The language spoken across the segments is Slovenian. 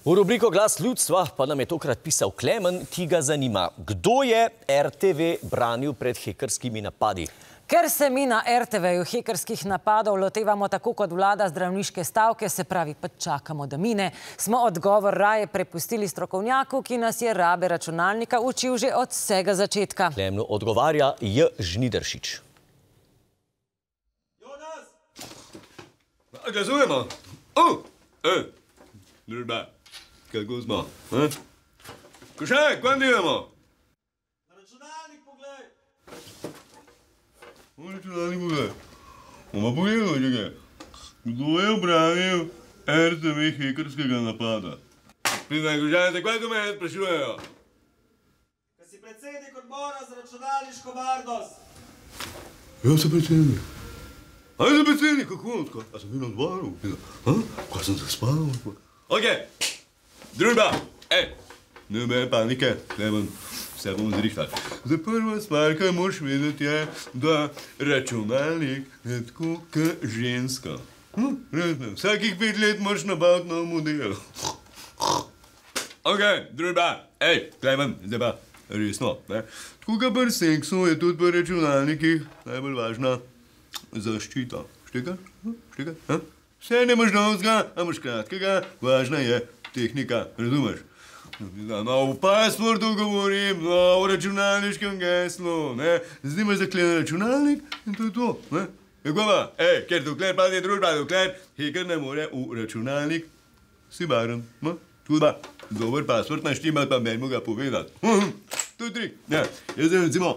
V rubriko Glas ljudstva pa nam je tokrat pisal Klemen, ki ga zanima, kdo je RTV branil pred hekerskimi napadi. Ker se mi na RTV-ju hekerskih napadov lotevamo tako kot vlada zdravniške stavke, se pravi, pa čakamo, da mine, smo odgovor raje prepustili strokovnjaku, ki nas je rabe računalnika učil že od vsega začetka. Klemnu odgovarja J. Žnidaršič. Jonas! Glasujemo! Družba, kako smo? Košaj, kvam delamo? Na računalnik poglej! Računalnik poglej. Bomo pogledali, čekaj. Kdo je obranil RTV hekerskega napada? Priznaj, Košaj, kaj to mene sprašujejo? Kaj si predsednik odbora za računalniško varnost? Jaz sem predsednik. A jaz sem predsednik, kako? A sem bil na dvoru? Kaj sem zaspal? Okej, družba, ne me panike, vse bomo zrihtali. Zdaj prva stvar, kaj moraš vedeti, je, da računalnik je tako kot ženska. Vsakih 5 let moraš nabaviti nov model. Okej, družba, Klemen, zdaj pa resno. Tako kot pri seksu je tudi pri računalnikih najbolj važna zaščita. Štekaš? Štekaš? Vse nemaš novega, a imaš kratkega, važna je tehnika, razumeš? Na nov passwordu govorim, o računalniškem geslu, ne? Zdaj imaš zaklenjen računalnik in to je to, ne? Kako pa? Ker dokler padne družba, dokler heker ne more v računalnik, si varen, no? Tudi pa, dober password naštimat, pa meni mu ga povedati. To je trik, ne? Jaz sem recimo,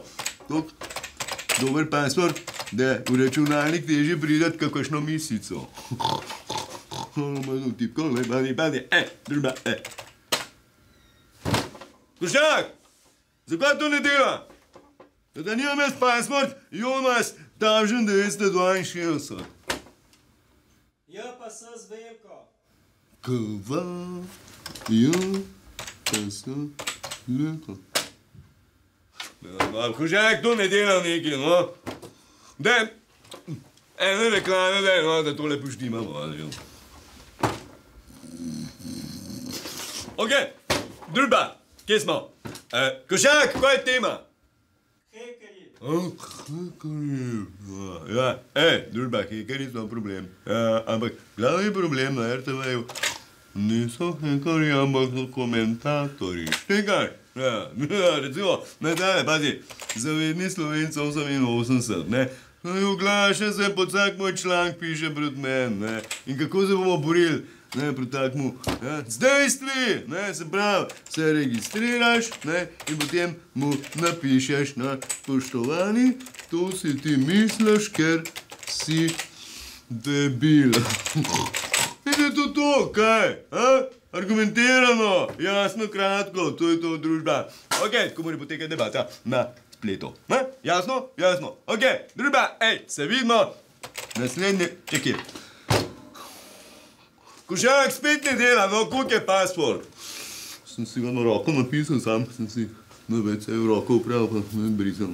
dober password, da v računalnik teže pridati kakšno misico. Malo tipko, padne, družba, Košak, zakaj to ne dela? Da nimam jaz password, Jonas, Tavžen 962. J pa S z veliko. Kva, J pa S veliko. Košak, to ne dela nekaj, no? Daj, ene reklame, da tole poštimamo. Okej, družba, kje smo? Košak, kaj je tema? Hekerji. Hekerji. Ja, družba, hekerji so problem. Ampak glavni problem na RTV-ju niso hekerji, ampak so komentatorji. Štekaš? Recimo, pazi, zavedni Slovenc 88, ne? Oglaša se, pod vsak moj članek piše proti meni, ne? In kako se bomo borili, ne, proti takmu, z dejstvi, ne, se pravi, se registriraš, ne, in potem mu napišeš, ne, spoštovani, to si ti misliš, ker si debil. In je to, kaj, argumentirano, jasno, kratko, to je to, družba. Okej, tako mora potekati debata na spletu. Jasno? Jasno. Okej, družba, se vidimo. Naslednji, čekaj. Košak spet ne dela, no, koliko je password? Sem si ga na roko napisal, sam sem si na WC-ju roko upravil, pa me brisal.